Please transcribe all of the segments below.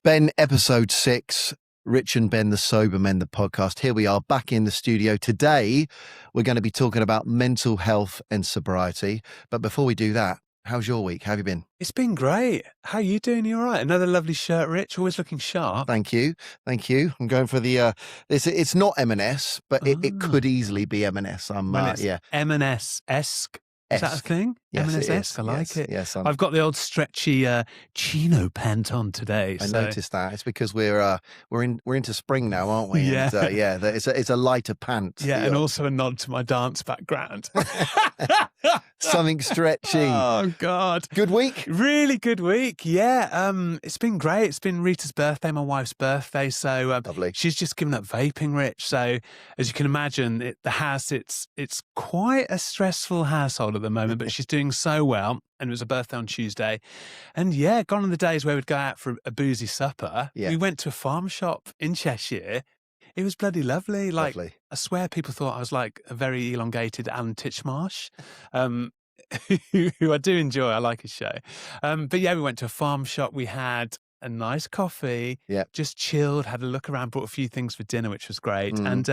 Ben, episode 6, Rich and Ben, the Sober Men, the podcast. Here we are back in the studio. Today, we're going to be talking about mental health and sobriety. But before we do that, how's your week? How have you been? It's been great. How are you doing? You all right? Another lovely shirt, Rich. Always looking sharp. Thank you. Thank you. I'm going for the, it's not M&S, but it could easily be M&S. It's M&S-esque. Is that a thing? Yes, M&S-esque. I like it. Yes, I've got the old stretchy chino pant on today. I noticed that. It's because we're into spring now, aren't we? Yeah. And, it's a lighter pant. Yeah, and also a nod to my dance background. Something stretchy. Oh God. Good week? Really good week. Yeah. It's been great. It's been Rita's birthday, my wife's birthday. So Lovely. She's just given up vaping, Rich. So as you can imagine, the house, it's quite a stressful household at the moment, but she's doing so well. And it was a birthday on Tuesday. And yeah, gone are the days where we'd go out for a boozy supper. Yeah. We went to a farm shop in Cheshire. It was bloody lovely. Like, Lovely. I swear people thought I was like a very elongated Alan Titchmarsh, who I do enjoy. I like his show. But yeah, we went to a farm shop. We had a nice coffee, just chilled, had a look around, brought a few things for dinner, which was great, and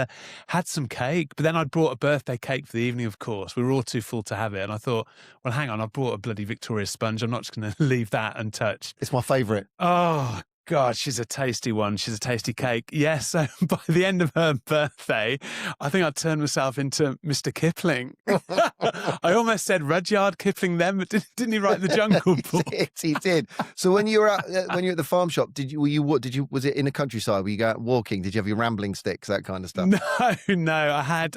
had some cake. But then I'd brought a birthday cake for the evening, of course. We were all too full to have it. And I thought, well, hang on, I brought a bloody Victoria sponge. I'm not just going to leave that untouched. It's my favourite. Oh, God, she's a tasty one. She's a tasty cake. Yes, so by the end of her birthday, I think I turned myself into Mr. Kipling. I almost said Rudyard Kipling then, but didn't he write the Jungle Book? He did. So when you were at the farm shop, was it in the countryside? Were you out walking? Did you have your rambling sticks, that kind of stuff? No. I had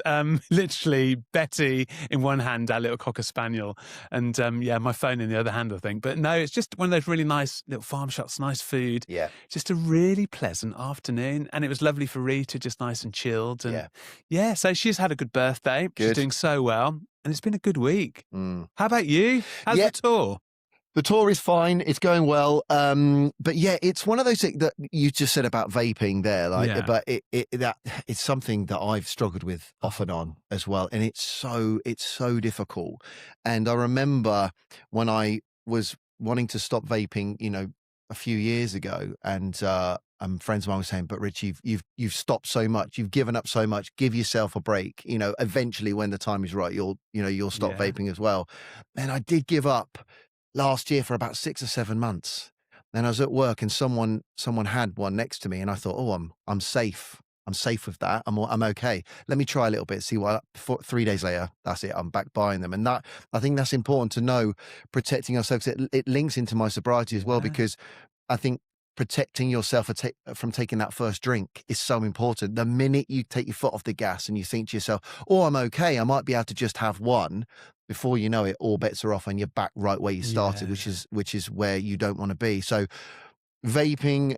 literally Betty in one hand, our little Cocker Spaniel, and my phone in the other hand, I think. But no, it's just one of those really nice little farm shops, nice food. Yeah. Just a really pleasant afternoon. And it was lovely for Rita, just nice and chilled. And so she's had a good birthday. Good. She's doing so well. And it's been a good week. Mm. How about you? How's the tour? The tour is fine. It's going well. But yeah, it's one of those things that you just said about vaping there. But it's something that I've struggled with off and on as well. And it's so difficult. And I remember when I was wanting to stop vaping, a few years ago, and friends of mine were saying, "But Rich, you've stopped so much, you've given up so much. Give yourself a break. Eventually, when the time is right, you'll stop vaping as well." And I did give up last year for about 6 or 7 months. And I was at work, and someone had one next to me, and I thought, "Oh, I'm safe. I'm safe with that. I'm okay. Let me try a little bit, see what." 3 days later, that's it. I'm back buying them, and that, I think that's important to know. Protecting ourselves, it links into my sobriety as well, because I think protecting yourself from taking that first drink is so important. The minute you take your foot off the gas and you think to yourself, "Oh, I'm okay. I might be able to just have one," before you know it, all bets are off, and you're back right where you started, which is where you don't want to be. So, vaping.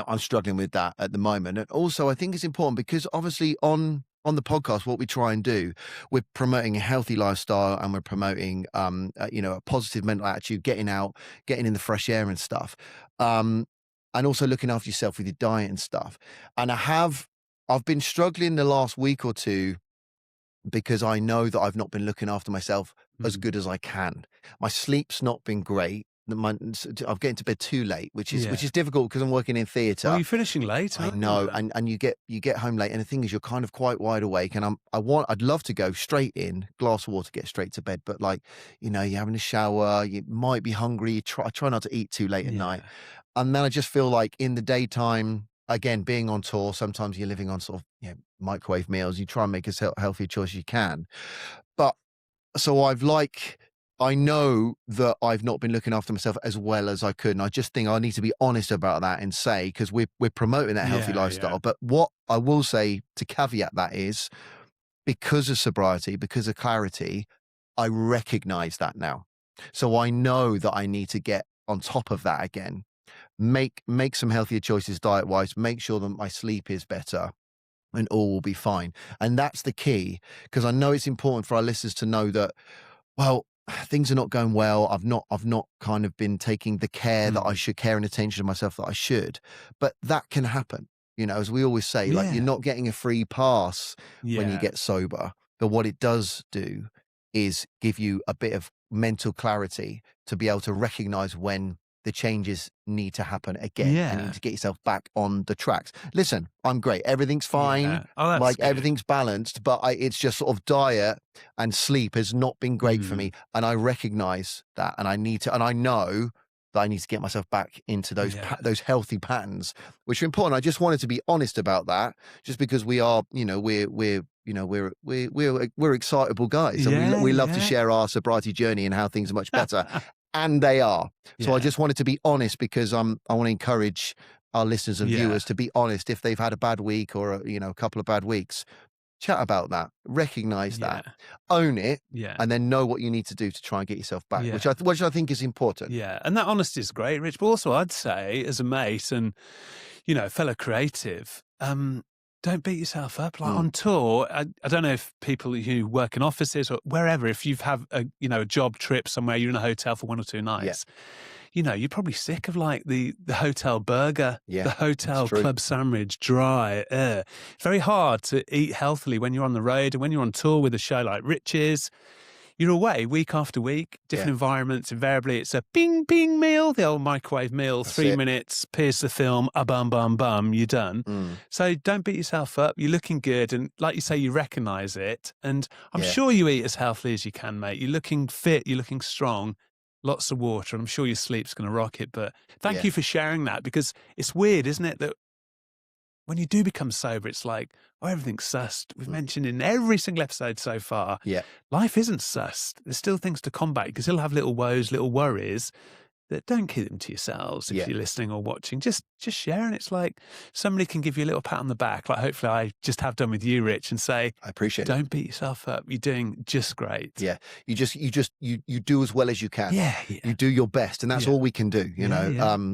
I'm struggling with that at the moment. And also, I think it's important because obviously on the podcast, what we try and do, we're promoting a healthy lifestyle, and we're promoting, a positive mental attitude, getting out, getting in the fresh air and stuff. And also looking after yourself with your diet and stuff. And I've been struggling the last week or two because I know that I've not been looking after myself as good as I can. My sleep's not been great. I'm getting to bed too late, which is difficult because I'm working in theatre. Well, you're finishing late. I know, and you get home late, and the thing is, you're kind of quite wide awake, and I'd love to go straight in, glass of water, get straight to bed, but you're having a shower, you might be hungry. I try not to eat too late at night, and then I just feel like in the daytime, again, being on tour, sometimes you're living on sort of microwave meals. You try and make as healthy a choice as you can, but so I know that I've not been looking after myself as well as I could. And I just think I need to be honest about that and say, because we're promoting that healthy lifestyle. Yeah. But what I will say to caveat that is, because of sobriety, because of clarity, I recognize that now. So I know that I need to get on top of that again, make some healthier choices diet-wise, make sure that my sleep is better, and all will be fine. And that's the key, because I know it's important for our listeners to know that, well, things are not going well. I've not kind of been taking the care that I should, care and attention to myself that I should. But that can happen. As we always say, you're not getting a free pass when you get sober. But what it does do is give you a bit of mental clarity to be able to recognize when the changes need to happen again. And you need to get yourself back on the tracks. Listen, I'm great. Everything's fine. Yeah. Oh, that's like good. everything's balanced, but it's just sort of diet and sleep has not been great for me. And I recognize that, and I know that I need to get myself back into those healthy patterns, which are important. I just wanted to be honest about that, just because we are, we're excitable guys, and we love to share our sobriety journey and how things are much better, and they are. So I just wanted to be honest, because I want to encourage our listeners and viewers to be honest if they've had a bad week or a couple of bad weeks. Chat about that, recognize that, own it, and then know what you need to do to try and get yourself back, which I think is important. Yeah, and that honesty is great, Rich. But also, I'd say, as a mate and fellow creative, don't beat yourself up. Like on tour, I don't know if people who work in offices or wherever, if you've have a job trip somewhere, you're in a hotel for 1 or 2 nights. You're probably sick of like the hotel burger, the hotel club sandwich, dry. It's very hard to eat healthily when you're on the road, and when you're on tour with a show like Rich's. You're away week after week, different environments. Invariably, it's a bing, bing meal, the old microwave meal, 3 minutes, pierce the film, a bum, bum, bum, you're done. So don't beat yourself up. You're looking good. And like you say, you recognise it. And I'm sure you eat as healthily as you can, mate. You're looking fit. You're looking strong. Lots of water. I'm sure your sleep's going to rock it. But thank you for sharing that, because it's weird, isn't it, that when you do become sober, it's like, everything's sussed. We've mentioned in every single episode so far, life isn't sussed. There's still things to combat, because you'll have little woes, little worries. That don't keep them to yourselves if you're listening or watching. Just share, and it's like somebody can give you a little pat on the back, like hopefully I just have done with you, Rich, and say, I appreciate it. Don't beat yourself up. You're doing just great. Yeah. You do as well as you can. Yeah. You do your best, and that's all we can do,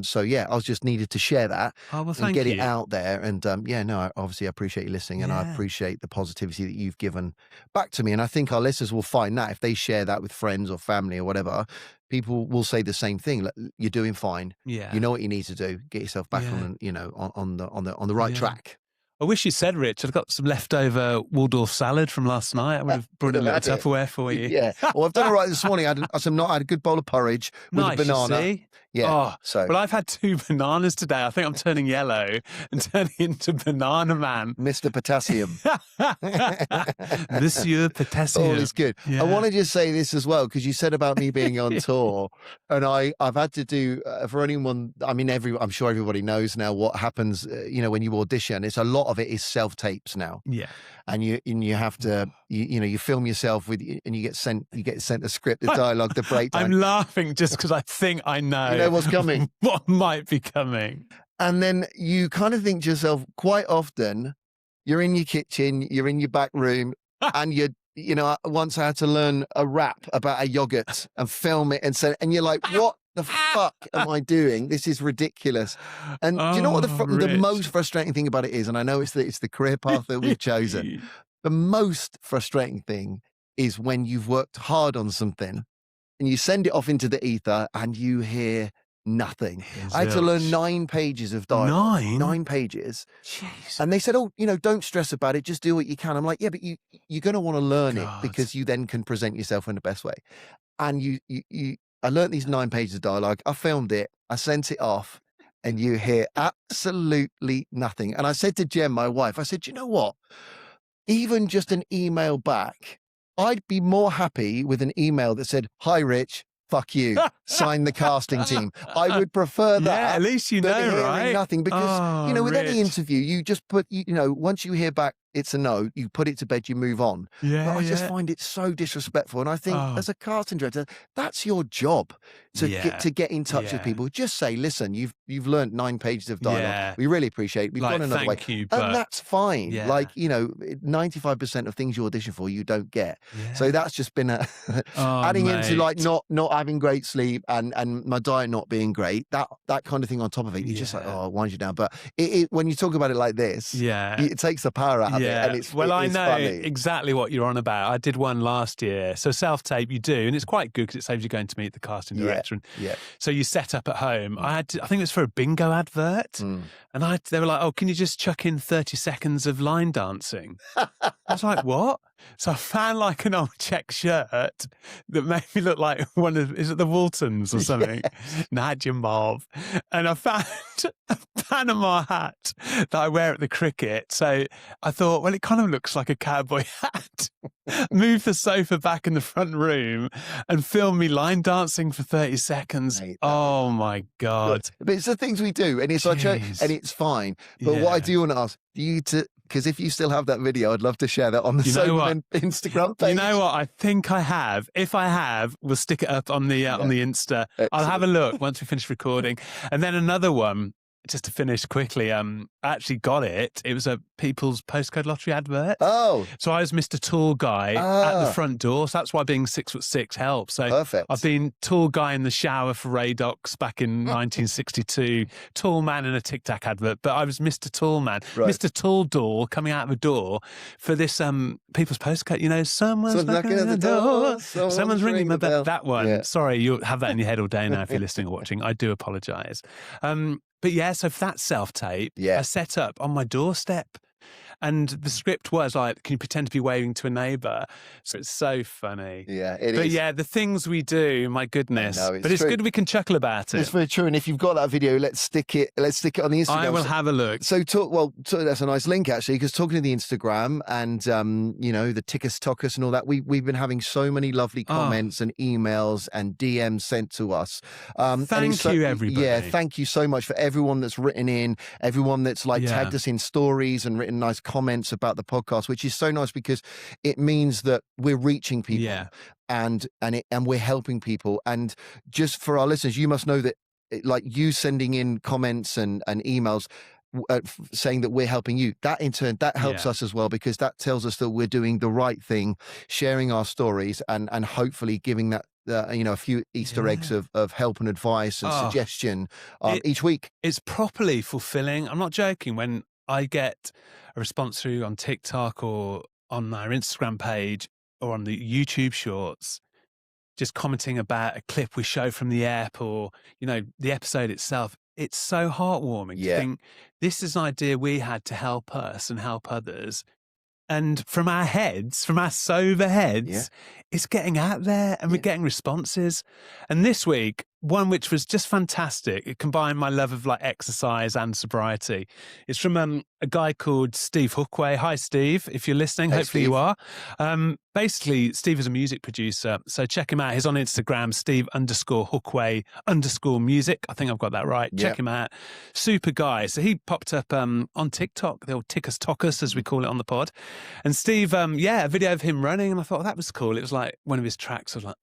So I was just needed to share that and get it out there. And I obviously appreciate you listening, and I appreciate the positivity that you've given back to me. And I think our listeners will find that if they share that with friends or family or whatever, people will say the same thing. Like, you're doing fine. Yeah. You know what you need to do. Get yourself back on the right track. I wish you said, Rich, I've got some leftover Waldorf salad from last night. I would have brought a little Tupperware for you. Yeah. Well, I've done it right this morning. I had a good bowl of porridge with a banana. You see? Yeah. Well, I've had 2 bananas today. I think I'm turning yellow and turning into Banana Man. Mr. Potassium. Monsieur Potassium. All is good. Yeah. I want to just say this as well, because you said about me being on tour, and I've had to do, for anyone, I'm sure everybody knows now what happens, when you audition. It's a lot of it is self-tapes now. Yeah. And you have to, you film yourself and you get sent the script, the dialogue, the breakdown. I'm laughing just because I think I know. You know what's coming. What might be coming. And then you kind of think to yourself, quite often, you're in your kitchen, you're in your back room, and once I had to learn a rap about a yogurt and film it and you're like, what the fuck am I doing? This is ridiculous. And do you know what the most frustrating thing about it is? And I know it's the career path that we've chosen. The most frustrating thing is when you've worked hard on something and you send it off into the ether and you hear nothing. I had to learn 9 pages of dialogue. 9 pages. Jeez. And they said, don't stress about it. Just do what you can. I'm like, yeah, but you're going to want to learn it, because you then can present yourself in the best way. And I learned these 9 pages of dialogue. I filmed it. I sent it off, and you hear absolutely nothing. And I said to Jem, my wife, I said, you know what? Even just an email back, I'd be more happy with an email that said, "Hi, Rich. Fuck you. Sign the casting team." I would prefer that. Yeah, at least you know, right? Nothing, because with Rich. any interview, you just put, once you hear back it's a no, you put it to bed, you move on. Yeah, but I just find it so disrespectful, and I think as a casting director, that's your job to get in touch with people. Just say, listen, you've learned 9 pages of dialogue. Yeah. We really appreciate it. We've gone another way, and that's fine. Yeah. 95% of things you audition for, you don't get. Yeah. So that's just been adding into not having great sleep and my diet not being great. That kind of thing on top of it, you're just like, it winds you down. But when you talk about it like this, it takes the power out of it. And it's I know funny. exactly what you're on about. I did one last year. So self-tape you do, and it's quite good because it saves you going to meet the casting director. So you set up at home. I think it was for a bingo advert, and they were like, "Oh, can you just chuck in 30 seconds of line dancing?" I was like, "What?" So I found like an old check shirt that made me look like one of, is it the Waltons or something? Nah, Jim Bob. And I found a Panama hat that I wear at the cricket. So I thought, well, it kind of looks like a cowboy hat. Move the sofa back in the front room and film me line dancing for 30 seconds. Oh my God. But it's the things we do, and it's like, and it's fine. But what I do want to ask you to, because if you still have that video, I'd love to share that on the Soberman Instagram page. You know what? I think I have. If I have, we'll stick it up on the Insta. Excellent. I'll have a look once we finish recording. And then another one, just to finish quickly, I actually got it. It was a People's Postcode Lottery advert. Oh. So I was Mr. Tall Guy at the front door. So that's why being 6'6" helps. So perfect. I've been tall guy in the shower for Radox back in 1962, tall man in a Tic Tac advert. But I was Mr. Tall Man, Mr. Tall Door coming out of a door for this People's Postcode. You know, someone's knocking at the door, someone's ringing my bell. That one. Yeah. Sorry, you'll have that in your head all day now if you're listening or watching. I do apologise. But yeah, so for that self-tape, I set up on my doorstep. And the script was like, can you pretend to be waving to a neighbour? So it's so funny. Yeah, it is. But yeah, the things we do, my goodness. But it's good we can chuckle about it. It's very true. And if you've got that video, let's stick it on the Instagram. I will have a look. So that's a nice link actually, because talking to the Instagram and the Tickus Tockus and all that, we've been having so many lovely comments and emails and DMs sent to us. Thank you, everybody. Yeah, thank you so much for everyone that's written in, everyone that's tagged us in stories and written nice comments about the podcast, which is so nice because it means that we're reaching people and we're helping people. And just for our listeners, you must know that like you sending in comments and emails saying that we're helping you, that in turn that helps us as well, because that tells us that we're doing the right thing, sharing our stories and hopefully giving that a few Easter eggs of help and advice and suggestion each week. It's properly fulfilling. I'm not joking. When I get a response through on TikTok or on our Instagram page or on the YouTube shorts, just commenting about a clip we show from the app or, the episode itself, it's so heartwarming to think this is an idea we had to help us and help others. And from our sober heads, it's getting out there and we're getting responses. And this week, one which was just fantastic. It combined my love of exercise and sobriety. It's from a guy called Steve Hookway. Hi, Steve, if you're listening. Hopefully you are. Basically, Steve is a music producer. So check him out. He's on Instagram, Steve_Hookway_music. I think I've got that right. Check him out. Super guy. So he popped up on TikTok, the old Tickus Tockus, as we call it on the pod. And Steve, a video of him running. And I thought, that was cool. It was like one of his tracks. I was like,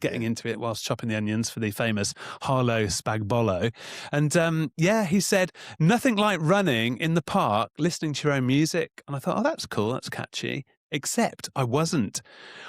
getting into it whilst chopping the onions for the famous Harlow Spagbolo. And he said, nothing like running in the park, listening to your own music. And I thought, oh, that's cool. That's catchy. Except I wasn't.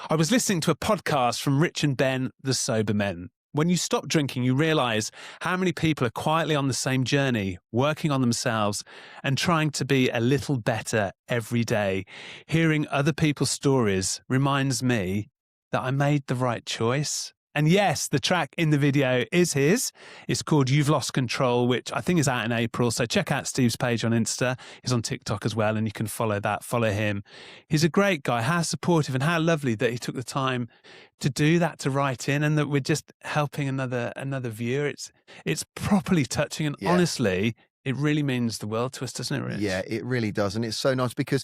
I was listening to a podcast from Rich and Ben, the Sober Men. When you stop drinking, you realise how many people are quietly on the same journey, working on themselves and trying to be a little better every day. Hearing other people's stories reminds me that I made the right choice. And yes, the track in the video is his. It's called You've Lost Control, which I think is out in April. So check out Steve's page on Insta. He's on TikTok as well, and you can follow him. He's a great guy. How supportive and how lovely that he took the time to do that, to write in, and that we're just helping another viewer. It's properly touching, and honestly, it really means the world to us, doesn't it, Rich? Yeah, it really does. And it's so nice because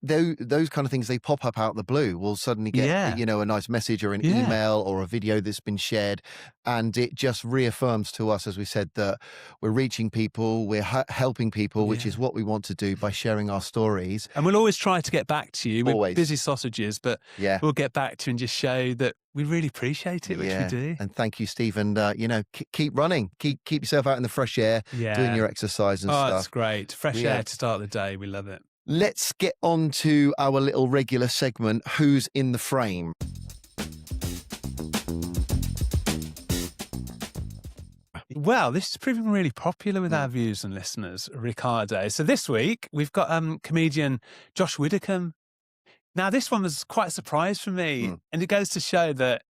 those kind of things, they pop up out of the blue. We'll suddenly get, a nice message or an email or a video that's been shared. And it just reaffirms to us, as we said, that we're reaching people, we're helping people, which is what we want to do by sharing our stories. And we'll always try to get back to you. We're busy sausages, but we'll get back to you and just show that we really appreciate it, which we do. And thank you, Steve. And, keep running. Keep yourself out in the fresh air, doing your exercise and stuff. Oh, that's great. Fresh air to start the day. We love it. Let's get on to our little regular segment, Who's in the Frame? Well, this is proving really popular with our viewers and listeners, Ricardo. So this week, we've got comedian Josh Widdicombe. Now, this one was quite a surprise for me, and it goes to show that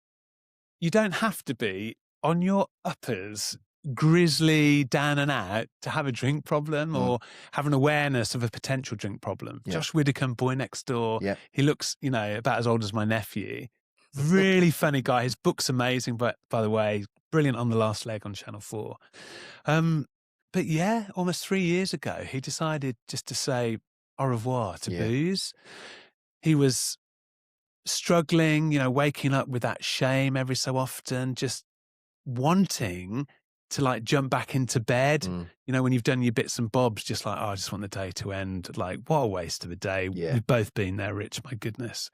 you don't have to be on your uppers grisly down and out to have a drink problem or have an awareness of a potential drink problem. Josh Widdicombe, boy next door. He looks, about as old as my nephew. Really funny guy. His book's amazing, but by the way, brilliant on The Last Leg on Channel 4. But yeah, almost 3 years ago, he decided just to say au revoir to booze. He was struggling, waking up with that shame every so often, just wanting to like jump back into bed, when you've done your bits and bobs, just like, I just want the day to end. Like, what a waste of a day. We've both been there, Rich, my goodness.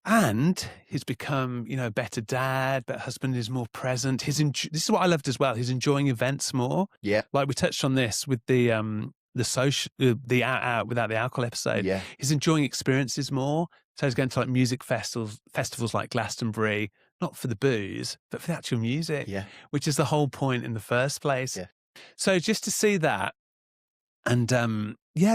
And he's become, a better dad, better husband, is more present. This is what I loved as well. He's enjoying events more. Yeah. Like we touched on this with the out without the alcohol episode. Yeah. He's enjoying experiences more. So he's going to like music festivals like Glastonbury, not for the booze, but for the actual music, which is the whole point in the first place. Yeah. So just to see that, and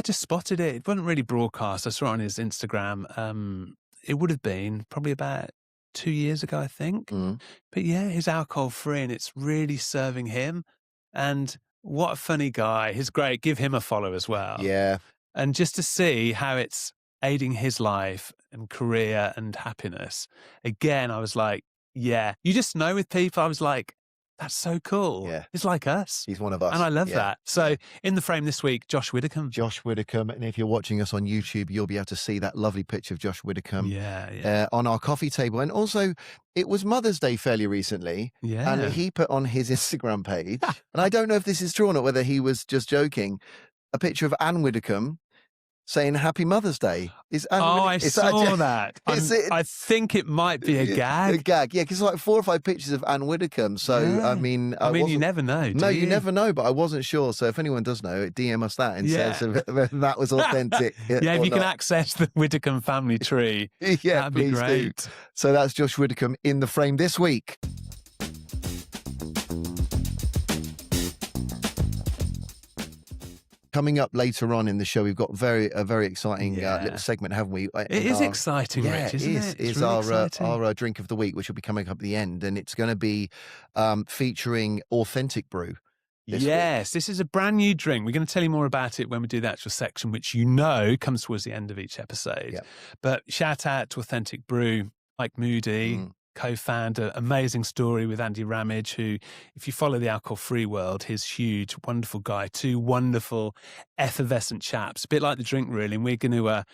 just spotted it. It wasn't really broadcast. I saw it on his Instagram. It would have been probably about 2 years ago, I think. But yeah, he's alcohol free and it's really serving him. And what a funny guy. He's great. Give him a follow as well. Yeah. And just to see how it's aiding his life and career and happiness. Again, I was like, you just know with people, I was like, that's so cool. Yeah. He's like us. He's one of us. And I love that. So in the frame this week, Josh Widdicombe. Josh Widdicombe. And if you're watching us on YouTube, you'll be able to see that lovely picture of Josh Widdicombe on our coffee table. And also, it was Mother's Day fairly recently. Yeah. And he put on his Instagram page, and I don't know if this is true or not, whether he was just joking, a picture of Anne Widdicombe saying Happy Mother's Day. I saw that. I think it might be a gag. A gag, yeah, because like 4 or 5 pictures of Anne Widdicombe. So, I mean, you never know. You never know, but I wasn't sure. So if anyone does know, DM us that and says if that was authentic. If you can access the Widdicombe family tree, that'd be great. Do. So that's Josh Widdicombe in the frame this week. Coming up later on in the show, we've got a very exciting little segment, haven't we? It is exciting, Rich, isn't it? It's really our drink of the week, which will be coming up at the end, and it's going to be featuring Authentic Brew. This is a brand new drink. We're going to tell you more about it when we do the actual section, which comes towards the end of each episode. Yep. But shout out to Authentic Brew, Mike Moody, co-founder, amazing story with Andy Ramage, who, if you follow the alcohol-free world, he's huge, wonderful guy, 2 wonderful, effervescent chaps, a bit like the drink, really. And we're going to,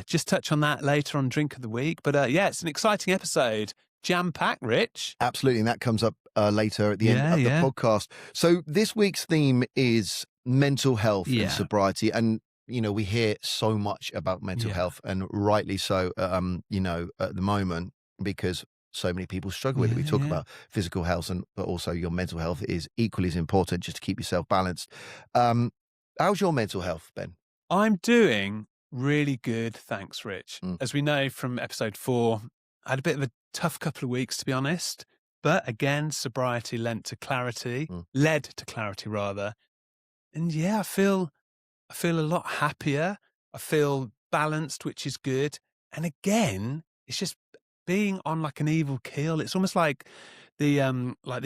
just touch on that later on Drink of the Week. But it's an exciting episode. Jam-packed, Rich. Absolutely, and that comes up later at the end of the podcast. So this week's theme is mental health and sobriety. And we hear so much about mental health, and rightly so, at the moment, because so many people struggle with it. We talk about physical health, but also your mental health is equally as important, just to keep yourself balanced. How's your mental health, Ben? I'm doing really good, thanks, Rich. As we know from episode 4, I had a bit of a tough couple of weeks, to be honest. But again, sobriety led to clarity, rather. And I feel a lot happier. I feel balanced, which is good. And again, it's just being on like an even keel. It's almost like the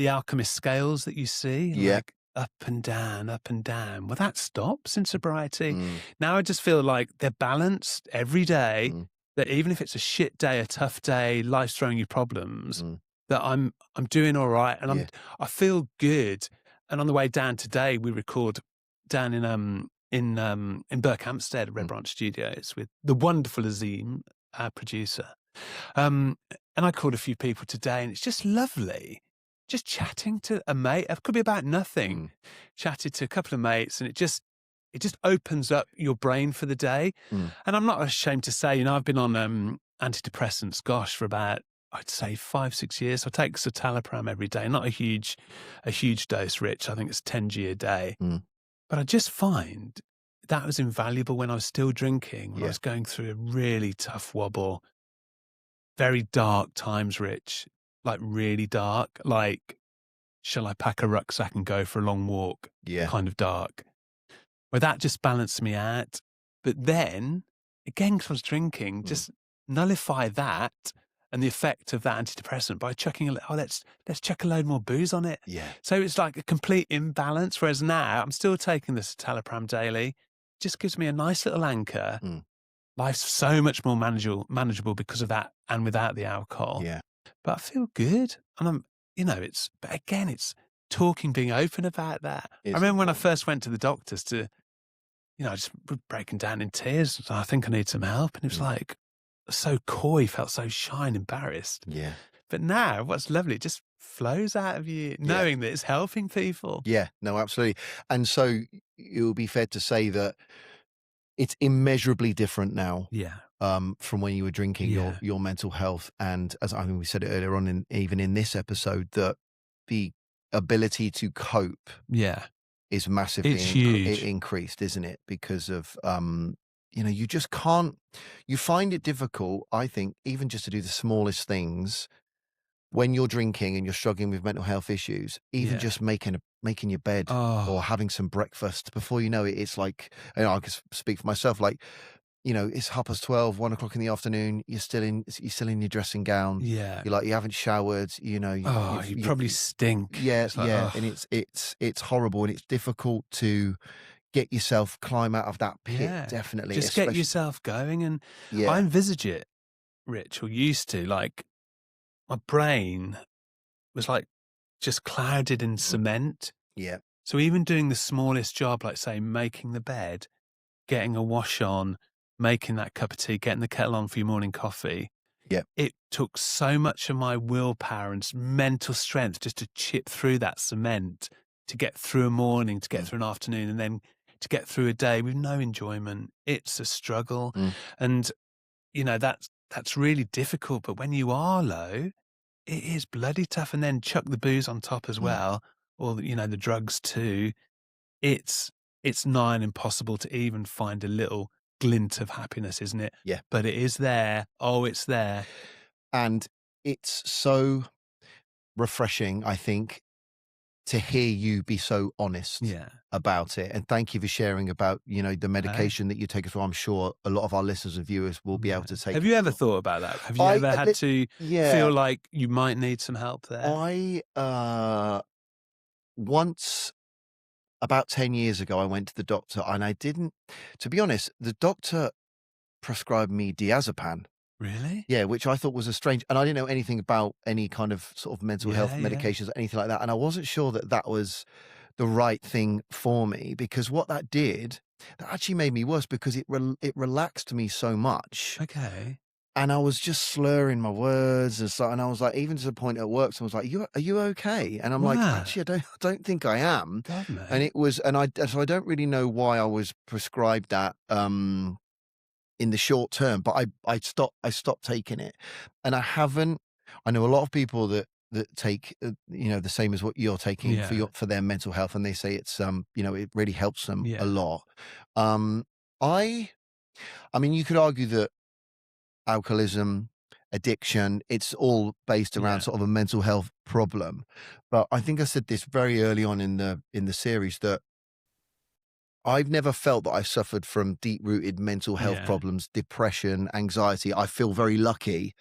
alchemist scales that you see, like up and down, up and down. Well, that stops in sobriety. Now I just feel like they're balanced every day, that even if it's a shit day, a tough day, life's throwing you problems, that I'm doing all right, and I feel good. And on the way down today, we record down in Berkhamsted at Red Branch Studios with the wonderful Azim, our producer. And I called a few people today, and it's just lovely. Just chatting to a mate. It could be about nothing. Chatted to a couple of mates, and it just opens up your brain for the day. And I'm not ashamed to say, I've been on antidepressants, for about, I'd say 5-6 years. I take citalopram every day. Not a huge dose, Rich. I think it's 10g a day. But I just find that was invaluable when I was still drinking, when I was going through a really tough wobble. Very dark times, Rich, like really dark, like, shall I pack a rucksack and go for a long walk? Kind of dark. Where that just balanced me out. But then, again, because I was drinking, just nullify that and the effect of that antidepressant by chucking let's chuck a load more booze on it. Yeah. So it's like a complete imbalance. Whereas now I'm still taking the citalopram daily. Just gives me a nice little anchor. Life's so much more manageable because of that and without the alcohol. Yeah. But I feel good. And but again, it's talking, being open about that. I remember when I first went to the doctors I just breaking down in tears. I think I need some help. And it was like so coy, felt so shy and embarrassed. Yeah. But now what's lovely, it just flows out of you knowing that it's helping people. Yeah, no, absolutely. And so it would be fair to say that it's immeasurably different now. Yeah. From when you were drinking your mental health. And as I mean, we said it earlier on even in this episode, that the ability to cope is massively huge. increased, isn't it? Because of you just can't, you find it difficult, I think, even just to do the smallest things when you're drinking and you're struggling with mental health issues, even just making your bed or having some breakfast. Before you know it, it's like, I can speak for myself, like, it's 12:30, 1 o'clock in the afternoon. You're still in your dressing gown. Yeah. You're like, you haven't showered. You probably stink. Yeah, and it's horrible, and it's difficult to get yourself climb out of that pit. Yeah. Definitely, just get yourself going. And I envisage it, Rich, or used to. Like my brain was like just clouded in cement. Yeah. So even doing the smallest job, like say making the bed, getting a wash on, making that cup of tea, getting the kettle on for your morning coffee. Yeah. It took so much of my willpower and mental strength just to chip through that cement, to get through a morning, to get through an afternoon, and then to get through a day with no enjoyment. It's a struggle. And, that's really difficult. But when you are low, it is bloody tough. And then chuck the booze on top as well, or, the drugs too. It's nigh on impossible to even find a little glint of happiness, isn't it? Yeah. But it is there. Oh, it's there. And it's so refreshing, I think, to hear you be so honest about it. And thank you for sharing about, the medication that you take as well. I'm sure a lot of our listeners and viewers will be able to take. Have you ever thought about that? Have you ever had to feel like you might need some help there? I once, about 10 years ago, I went to the doctor, and I didn't, to be honest, the doctor prescribed me diazepam. Really? Yeah, which I thought was a strange, and I didn't know anything about any kind of sort of mental health medications or anything like that. And I wasn't sure that was the right thing for me, because what that did, that actually made me worse, because it relaxed me so much. Okay. And I was just slurring my words and stuff. And I was like, even to the point at work, someone was like, are you okay? And I'm like, actually, I don't think I am. God, and it was, so I don't really know why I was prescribed that in the short term, but I stopped taking it. And I know a lot of people that take, the same as what you're taking for their mental health. And they say it's, it really helps them a lot. I mean, you could argue that alcoholism, addiction, it's all based around sort of a mental health problem. But I think I said this very early on in the series, that I've never felt that I suffered from deep-rooted mental health problems, depression, anxiety. I feel very lucky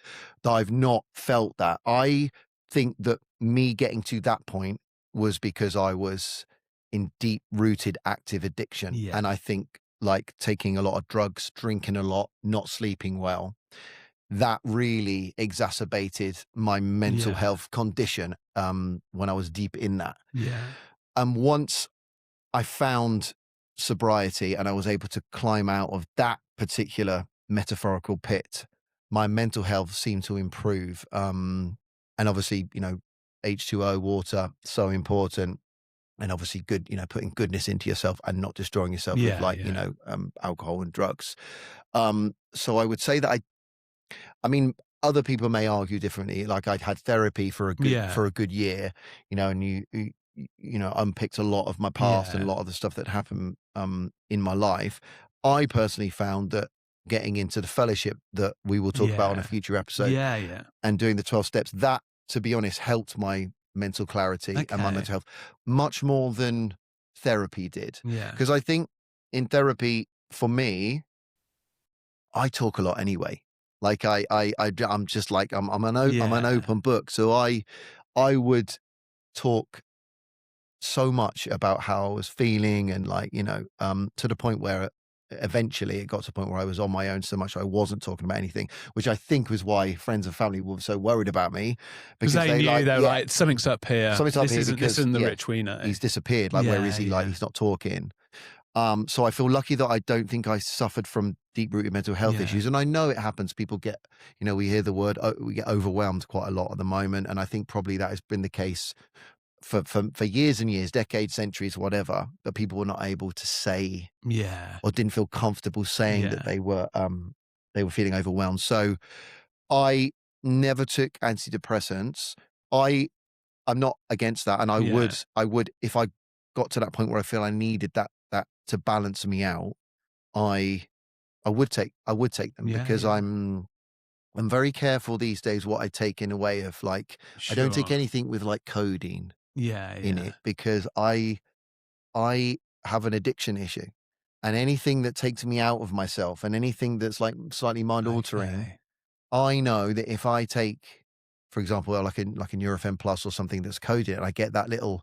that I've not felt that. I think that me getting to that point was because I was in deep-rooted active addiction. Yeah. And I think, like, taking a lot of drugs, drinking a lot, not sleeping well, that really exacerbated my mental health condition when I was deep in that. Yeah. And once I found sobriety and I was able to climb out of that particular metaphorical pit, my mental health seemed to improve. And obviously, H2O, water, so important. And obviously good, putting goodness into yourself and not destroying yourself with alcohol and drugs. So I would say that I mean, other people may argue differently. Like, I'd had therapy for a good year, and you unpicked a lot of my past and a lot of the stuff that happened in my life. I personally found that getting into the fellowship that we will talk about on a future episode, and doing the 12 steps, that, to be honest, helped my mental clarity and my mental health much more than therapy did. Yeah. Because I think in therapy, for me, I talk a lot anyway. Like I'm just like, I'm an open book. So I would talk so much about how I was feeling, and like, to the point where eventually it got to the point where I was on my own so much I wasn't talking about anything, which I think was why friends and family were so worried about me, because they knew, like, they were like, something's up here. This isn't the Rich we know. He's disappeared. Like, where is he? Like, he's not talking. So I feel lucky that I don't think I suffered from deep-rooted mental health issues. And I know it happens. People get, we hear the word, we get overwhelmed quite a lot at the moment. And I think probably that has been the case for years and years, decades, centuries, whatever, but people were not able to say, or didn't feel comfortable saying that they were feeling overwhelmed. So I never took antidepressants. I'm not against that, and I would if I got to that point where I feel I needed that to balance me out, I would take them, because I'm very careful these days what I take in a way of, like, I don't take anything with like codeine in it, because I have an addiction issue, and anything that takes me out of myself, and anything that's like slightly mind altering, I know that if I take, for example, like a Nurofen Plus or something that's coded, I get that little,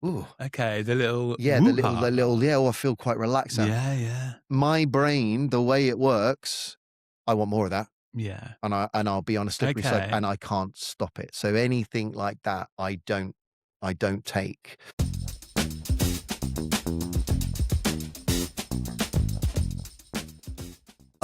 ooh. Okay, the little, I feel quite relaxed. My brain, the way it works, I want more of that. Yeah. And I'll be on a slippery slope, and I can't stop it. So anything like that, I don't take.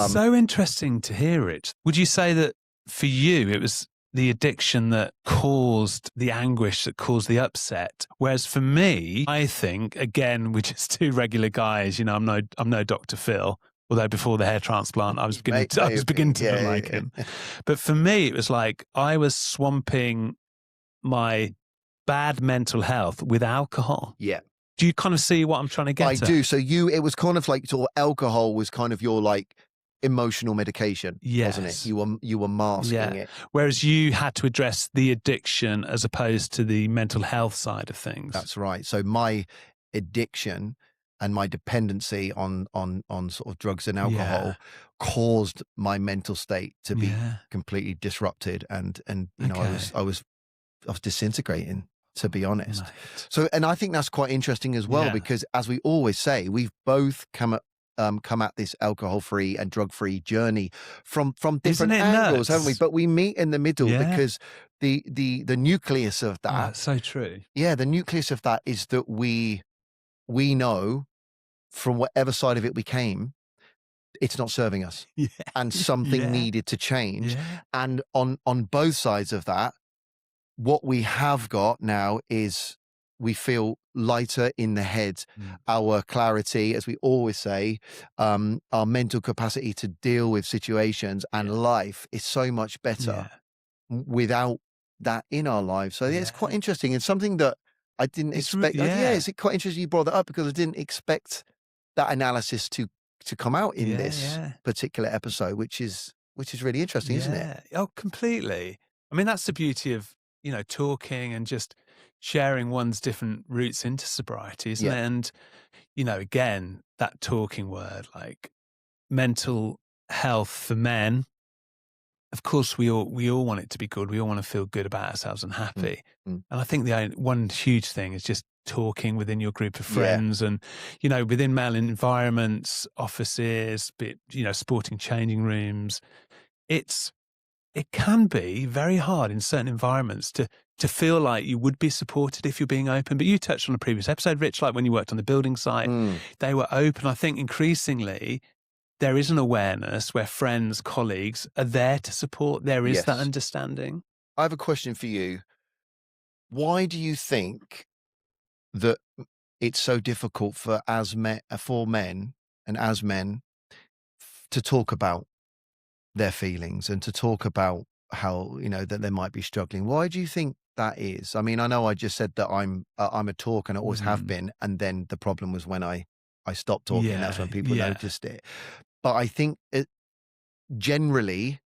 So interesting to hear it. Would you say that for you, it was the addiction that caused the anguish, that caused the upset? Whereas for me, I think, again, we're just two regular guys. I'm no Dr. Phil. Although before the hair transplant, I was beginning to like him. But for me, it was like I was swamping my bad mental health with alcohol. Yeah. Do you kind of see what I'm trying to get at? I do. So it was kind of like, sort of, alcohol was kind of your like emotional medication, wasn't it? You were masking it. Whereas you had to address the addiction as opposed to the mental health side of things. That's right. So my addiction and my dependency on sort of drugs and alcohol caused my mental state to be completely disrupted, and I was disintegrating, to be honest. Right. So, and I think that's quite interesting as well, because as we always say, we've both come at this alcohol-free and drug-free journey from different angles, haven't we? But we meet in the middle, because the nucleus of that. That's so true. Yeah, the nucleus of that is that we know from whatever side of it we came, it's not serving us, and something needed to change. And on both sides of that, what we have got now is we feel lighter in the head. Our clarity, as we always say, our mental capacity to deal with situations and life is so much better without that in our lives. So it's quite interesting, and something that I didn't expect. It's quite interesting you brought that up, because I didn't expect that analysis to come out in this particular episode, which is really interesting, isn't it? Oh, completely. I mean, that's the beauty of talking and just sharing one's different routes into sobriety, isn't it? And again, that talking word, like mental health for men. Of course, we all want it to be good. We all want to feel good about ourselves and happy. And I think the one huge thing is just talking within your group of friends, and within male environments, offices, sporting changing rooms. It can be very hard in certain environments to feel like you would be supported if you're being open. But you touched on a previous episode, Rich, like when you worked on the building site, they were open. I think increasingly there is an awareness where friends, colleagues are there to support. There is that understanding. I have a question for you. Why do you think that it's so difficult for men and as men to talk about their feelings and to talk about how, that they might be struggling? Why do you think that is? I mean, I know I just said that I'm a talker and I always have been. And then the problem was when I stopped talking. That's when people noticed it. But I think generally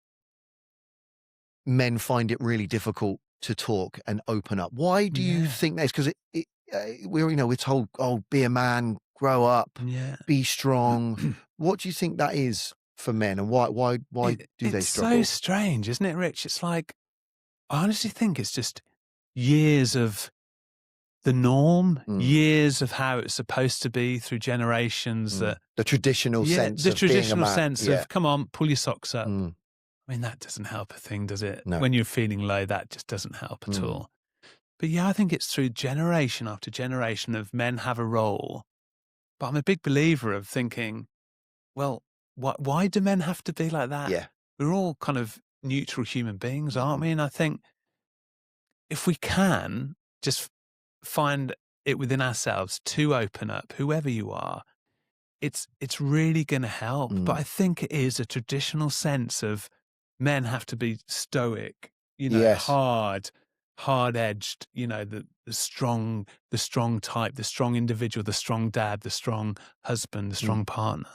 men find it really difficult to talk and open up. Why do you think that is? Because we're told, be a man, grow up, be strong. What do you think that is? for men, and why do they struggle? It's so strange, isn't it, Rich? It's like, I honestly think it's just years of the norm, years of how it's supposed to be through generations. That the traditional sense the of traditional being a man. sense of, come on, pull your socks up. Mm. I mean, that doesn't help a thing, does it? No. When you're feeling low, that just doesn't help at all. But yeah, I think it's through generation after generation of men have a role. But I'm a big believer of thinking, well, why do men have to be like that? Yeah. We're all kind of neutral human beings, aren't we? And I think if we can just find it within ourselves to open up, whoever you are, it's really going to help. But I think it is a traditional sense of men have to be stoic, hard-edged, the strong type, the strong individual, the strong dad, the strong husband, the strong partner.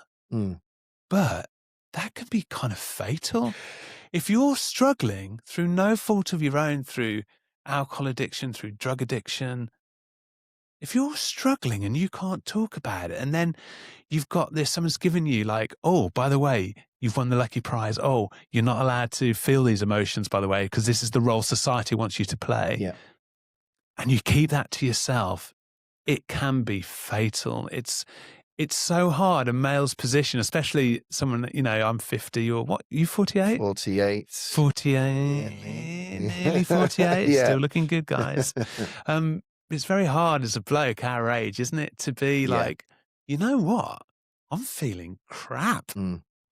But that can be kind of fatal. If you're struggling through no fault of your own, through alcohol addiction, through drug addiction, if you're struggling and you can't talk about it, and then you've got this, someone's given you like, oh, by the way, you've won the lucky prize. Oh, you're not allowed to feel these emotions, by the way, because this is the role society wants you to play. Yeah. And you keep that to yourself, it can be fatal. It's so hard, a male's position, especially someone, I'm 50 or what, you 48? 48. 48, nearly 48, still looking good, guys. It's very hard as a bloke our age, isn't it, to be like, you know what? I'm feeling crap.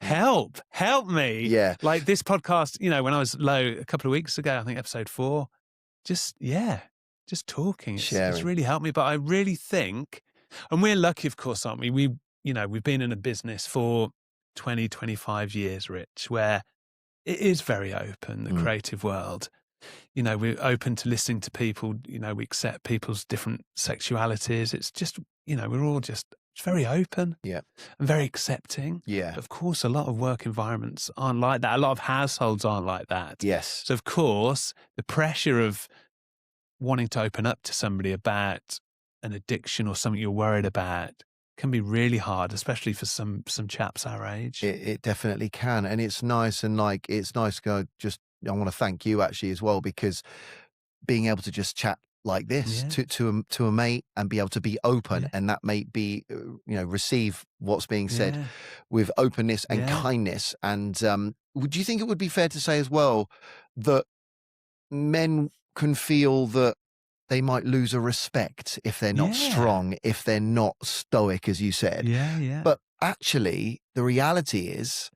Help me. Yeah. Like this podcast, when I was low a couple of weeks ago, I think episode 4, just talking. It's really helped me. But I really think, and we're lucky, of course, aren't we? We've been in a business for 20, 25 years, Rich, where it is very open, the creative world. We're open to listening to people, we accept people's different sexualities. It's just, we're all just very open and very accepting. Yeah. But of course, a lot of work environments aren't like that. A lot of households aren't like that. Yes. So of course, the pressure of wanting to open up to somebody about an addiction or something you're worried about can be really hard, especially for some chaps our age. It definitely can. And it's nice. And it's nice to go I want to thank you actually as well, because being able to just chat like this to a mate and be able to be open and that mate be, receive what's being said with openness and kindness. And would you think it would be fair to say as well that men can feel that they might lose a respect if they're not strong, if they're not stoic, as you said? Yeah. But actually, the reality is,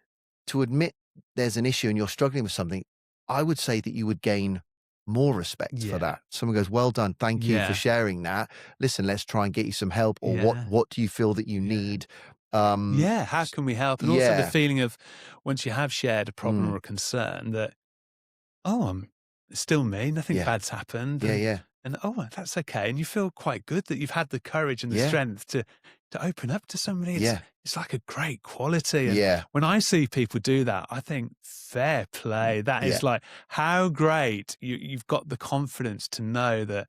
to admit there's an issue and you're struggling with something, I would say that you would gain more respect for that. Someone goes, well done, thank you for sharing that. Listen, let's try and get you some help. Or what do you feel that you need? How can we help? And also the feeling of, once you have shared a problem or a concern, that, it's still me, nothing bad's happened. And that's okay. And you feel quite good that you've had the courage and the strength to open up to somebody. It's like a great quality. And when I see people do that, I think, fair play. That is like, how great you've got the confidence to know that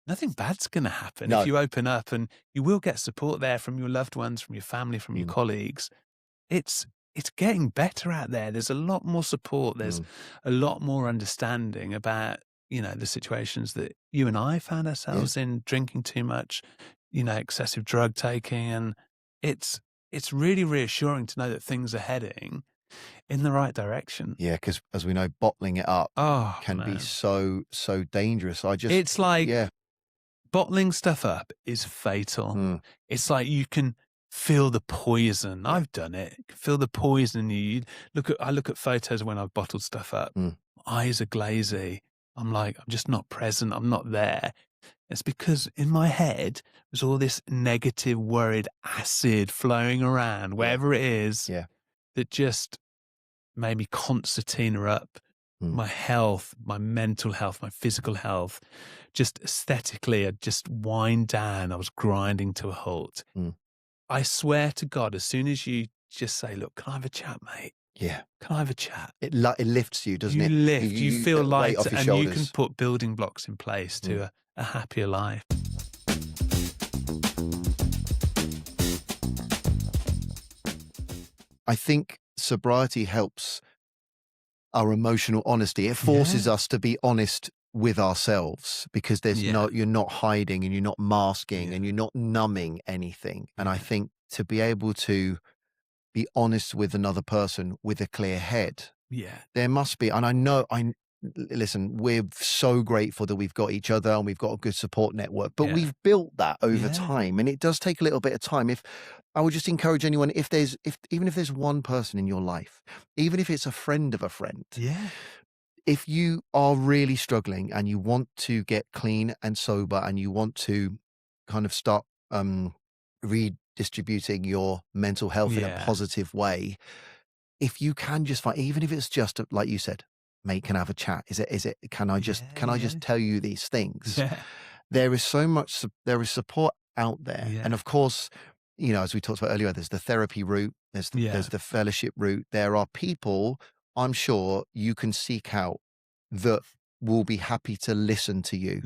nothing bad's going to happen if you open up, and you will get support there from your loved ones, from your family, from your colleagues. It's getting better out there. There's a lot more support. There's a lot more understanding about, the situations that you and I found ourselves in, drinking too much, excessive drug taking. And it's really reassuring to know that things are heading in the right direction. Yeah, because as we know, bottling it up can be so dangerous. It's like bottling stuff up is fatal. It's like you can feel the poison. I've done it. You can feel the poison. I look at photos when I've bottled stuff up. My eyes are glazy. I'm like, I'm just not present. I'm not there. It's because in my head there's all this negative, worried acid flowing around, wherever it is, that just made me concertina up. My health, my mental health, my physical health, just aesthetically, I'd just wind down. I was grinding to a halt. I swear to God, as soon as you just say, look, can I have a chat, mate? Yeah. Can I have a chat? It lifts you, doesn't it? You lift, you feel lighter, and shoulders. you can put building blocks in place to a happier life. I think sobriety helps our emotional honesty. It forces us to be honest with ourselves, because there's you're not hiding and you're not masking and you're not numbing anything. And I think to be able to be honest with another person with a clear head, there must be, and listen, we're so grateful that we've got each other and we've got a good support network, but we've built that over time, and it does take a little bit of time. If I would just encourage anyone, even if there's one person in your life, even if it's a friend of a friend, if you are really struggling and you want to get clean and sober and you want to kind of start redistributing your mental health in a positive way, if you can just find, even if it's just like you said, mate, can I have a chat? Can I just tell you these things? There is so much, there is support out there. And of course, as we talked about earlier, there's the therapy route, there's the fellowship route. There are people, I'm sure, you can seek out that will be happy to listen to you.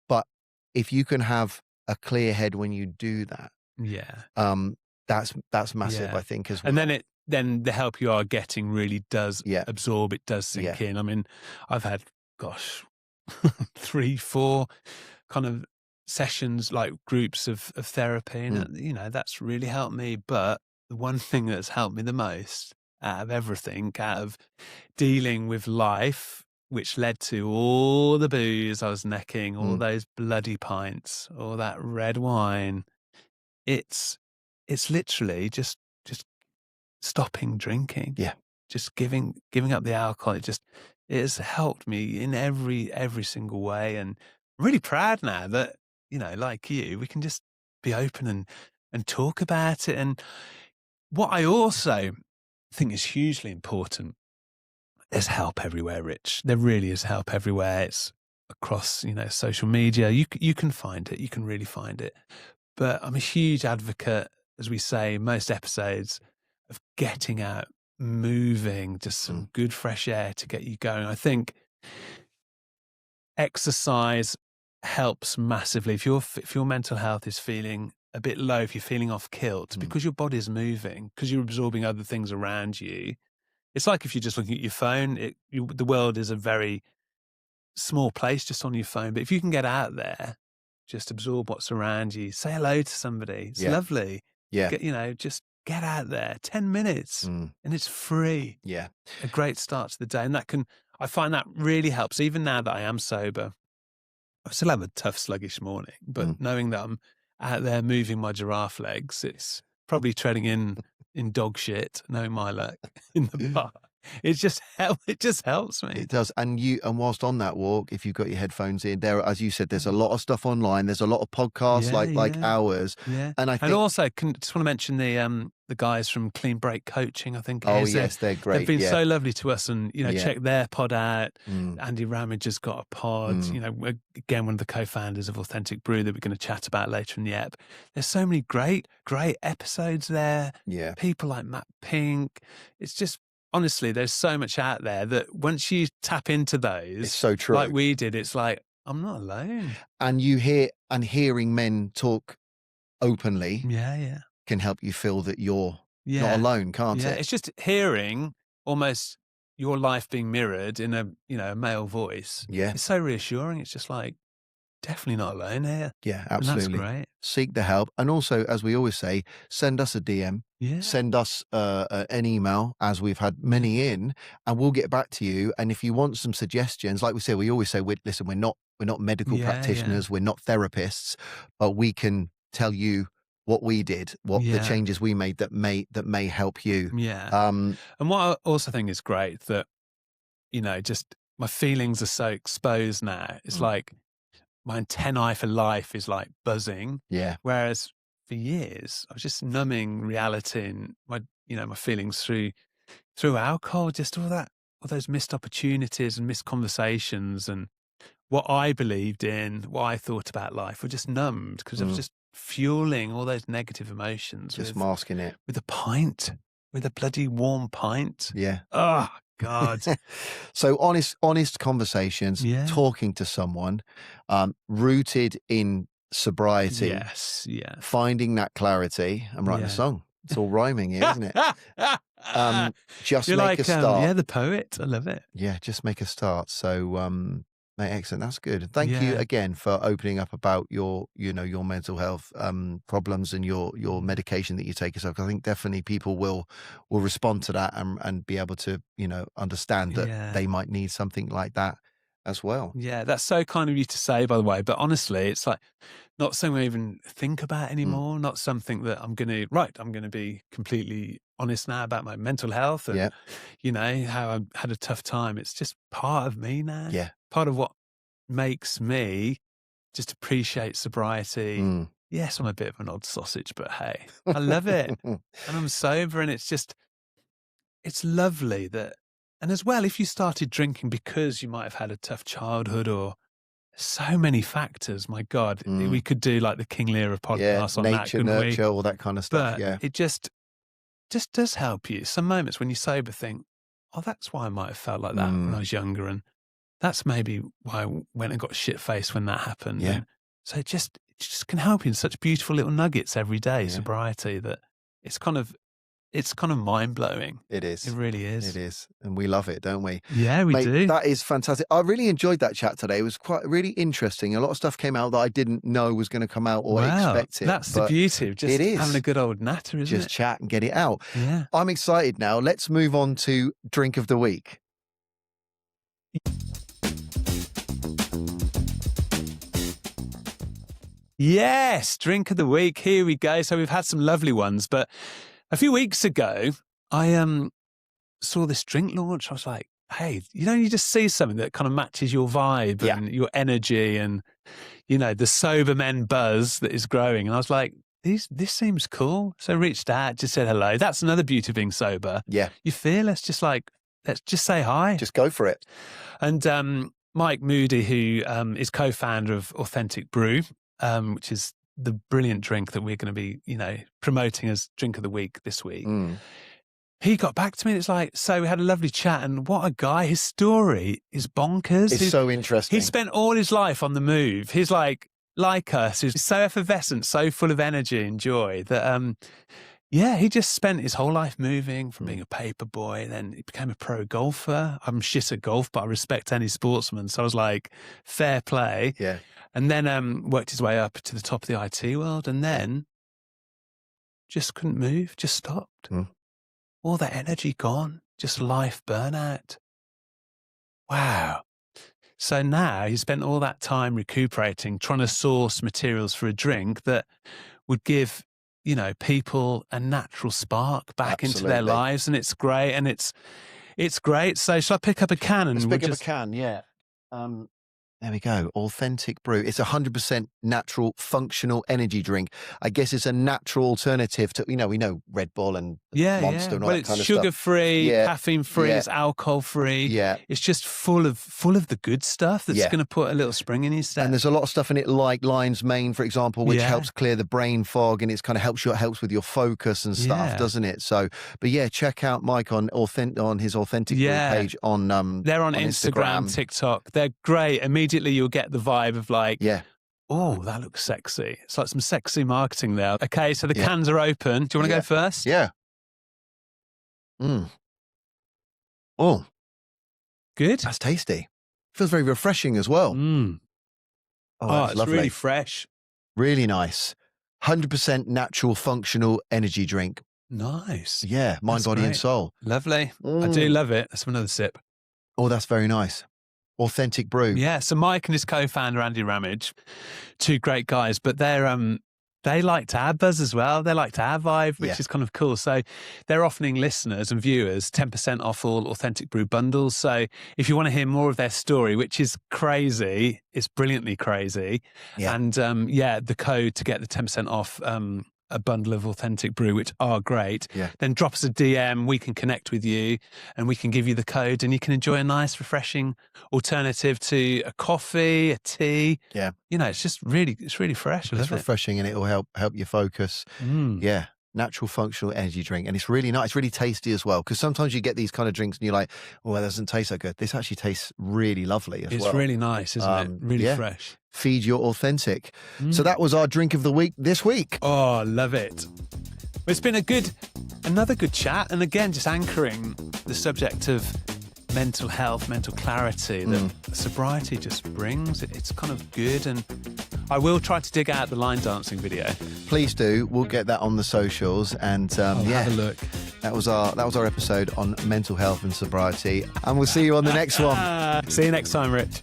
But if you can have a clear head when you do that, that's massive, I think, as well. And then the help you are getting really does absorb, it does sink in. I mean, I've had, 3-4 kind of sessions, like groups of therapy, and that's really helped me. But the one thing that's helped me the most out of everything, out of dealing with life, which led to all the booze I was necking, all those bloody pints, all that red wine, it's literally just stopping drinking. Just giving up the alcohol. It has helped me in every single way. And I'm really proud now that, like you, we can just be open and talk about it. And what I also think is hugely important, there's help everywhere, Rich. There really is help everywhere. It's across, social media. You can find it. You can really find it. But I'm a huge advocate, as we say, most episodes, of getting out, moving, just some good fresh air to get you going. I think exercise helps massively. If your mental health is feeling a bit low, if you're feeling off kilt, because your body's moving, because you're absorbing other things around you. It's like if you're just looking at your phone, the world is a very small place just on your phone. But if you can get out there, just absorb what's around you, say hello to somebody. It's lovely. Just get out there, 10 minutes, and it's free. A great start to the day. And I find that really helps. Even now that I am sober, I still have a tough, sluggish morning, but knowing that I'm out there moving my giraffe legs, it's probably treading in dog shit, knowing my luck, in the bar. It just helps me. It does. And whilst on that walk, if you've got your headphones in, there, as you said, there's a lot of stuff online. There's a lot of podcasts like ours. And I think, and also, just want to mention the guys from Clean Break Coaching. I think. Oh yes, they're great. They've been so lovely to us, and check their pod out. Andy Ramage has got a pod. Again, one of the co-founders of Authentic Brew that we're going to chat about later in the ep. There's so many great episodes there. People like Matt Pink. It's just. Honestly, there's so much out there that once you tap into those, it's so true. Like we did, it's like, I'm not alone. And hearing men talk openly can help you feel that you're not alone, can't it? It's just hearing almost your life being mirrored in a male voice. It's so reassuring. It's just like, definitely not alone here. Yeah, absolutely. And that's great. Seek the help. And also, as we always say, send us a DM. Send us an email, as we've had many in, and we'll get back to you. And if you want some suggestions, like we always say, listen, we're not medical practitioners, we're not therapists, but we can tell you what we did, what the changes we made that may help you. And what I also think is great that, just my feelings are so exposed now. It's like my antennae for life is like buzzing. Whereas for years, I was just numbing reality and my feelings through alcohol, just all those missed opportunities and missed conversations, and what I believed in, what I thought about life were just numbed because I was just fueling all those negative emotions. Just masking it. With a bloody warm pint. Oh, God. So honest conversations, talking to someone, rooted in sobriety. Yes, finding that clarity. I'm writing a song. It's all rhyming here, isn't it? Just You're make like, a start. yeah, the poet. I love it. Yeah, just make a start. So, mate, excellent. That's good. Thank you again for opening up about your mental health problems and your medication that you take yourself. I think definitely people will respond to that and be able to, understand that they might need something like that as well. Yeah, that's so kind of you to say, by the way. But honestly, it's like not something I even think about anymore. Not something that I'm going to be completely honest now about my mental health and, how I had a tough time. It's just part of me now. Yeah. Part of what makes me just appreciate sobriety. Yes, I'm a bit of an odd sausage, but hey, I love it. And I'm sober, and it's lovely that. And as well, if you started drinking because you might have had a tough childhood or so many factors, my God, we could do like the King Lear podcast on nature, that, couldn't nurture, we? all that kind of stuff. But it just does help you. Some moments when you sober think, oh, that's why I might have felt like that when I was younger. And that's maybe why I went and got shit-faced when that happened. Yeah. And so it just can help you in such beautiful little nuggets every day, sobriety, that it's kind of mind-blowing. It is. It really is. It is. And we love it, don't we? Yeah, we do. That is fantastic. I really enjoyed that chat today. It was really interesting. A lot of stuff came out that I didn't know was going to come out or expect it. That's the beauty of just having a good old natter, isn't it? Just chat and get it out. Yeah. I'm excited now. Let's move on to Drink of the Week. Yes, Drink of the Week. Here we go. So we've had some lovely ones, but a few weeks ago, I saw this drink launch. I was like, hey, you just see something that kind of matches your vibe and your energy and, the sober men buzz that is growing. And I was like, this seems cool. So I reached out, just said hello. That's another beauty of being sober. Yeah. You feel it's just like, let's just say hi. Just go for it. And Mike Moody, who is co-founder of Authentic Brew, which is the brilliant drink that we're going to be, promoting as Drink of the Week this week. He got back to me and it's like, so we had a lovely chat, and what a guy. His story is bonkers. It's so interesting. He spent all his life on the move. He's like us, who's so effervescent, so full of energy and joy that, he just spent his whole life moving from being a paper boy. Then he became a pro golfer. I'm shit at golf, but I respect any sportsman. So I was like, fair play. Yeah. And then worked his way up to the top of the IT world, and then just couldn't move, just stopped. All that energy gone, just life burnout. Wow. So now he spent all that time recuperating, trying to source materials for a drink that would give, people a natural spark back into their lives. And it's great. And it's great. So shall I pick up a can? Let's pick up a can, yeah. There we go. Authentic Brew. It's 100% natural, functional energy drink. I guess it's a natural alternative to, we know Red Bull and Monster and all that kind of stuff. It's sugar-free, caffeine-free, it's alcohol-free. Yeah. It's just full of the good stuff that's going to put a little spring in your step. And there's a lot of stuff in it like lion's mane, for example, which helps clear the brain fog, and it's kind of helps with your focus and stuff, doesn't it? So, but check out Mike on his Authentic Brew page on they're on Instagram, TikTok. They're great. Immediately you'll get the vibe of like, oh, that looks sexy. It's like some sexy marketing there. Okay, so the cans are open. Do you want to go first? Yeah. Oh. Good. That's tasty. Feels very refreshing as well. Oh, it's lovely. Really fresh. Really nice. 100% natural, functional energy drink. Nice. Yeah, mind, body, and soul. Lovely. I do love it. Let's have another sip. Oh, that's very nice. Authentic Brew. Yeah, so Mike and his co-founder Andy Ramage, two great guys, but they like to have buzz as well. They like to have vibe, which is kind of cool. So they're offering listeners and viewers 10% off all Authentic Brew bundles. So if you want to hear more of their story, which is crazy, it's brilliantly crazy. Yeah. And the code to get the 10% off a bundle of Authentic Brew, which are great, then drop us a DM. We can connect with you and we can give you the code, and you can enjoy a nice, refreshing alternative to a coffee, a tea. Yeah. It's really fresh. It's refreshing, and it will help you focus. Yeah. Natural functional energy drink, and it's really nice. It's really tasty as well, because sometimes you get these kind of drinks and you're like, well, that doesn't taste so good. This actually tastes really lovely as well. It's really nice, isn't it? Really fresh. Feed your authentic. So that was our drink of the week this week. Oh, love it. It's been another good chat. And again, just anchoring the subject of mental health, mental clarity that sobriety just brings. It's kind of good. And I will try to dig out the line dancing video. Please do. We'll get that on the socials. And have a look. That was our episode on mental health and sobriety. And we'll see you on the next one. See you next time, Rich.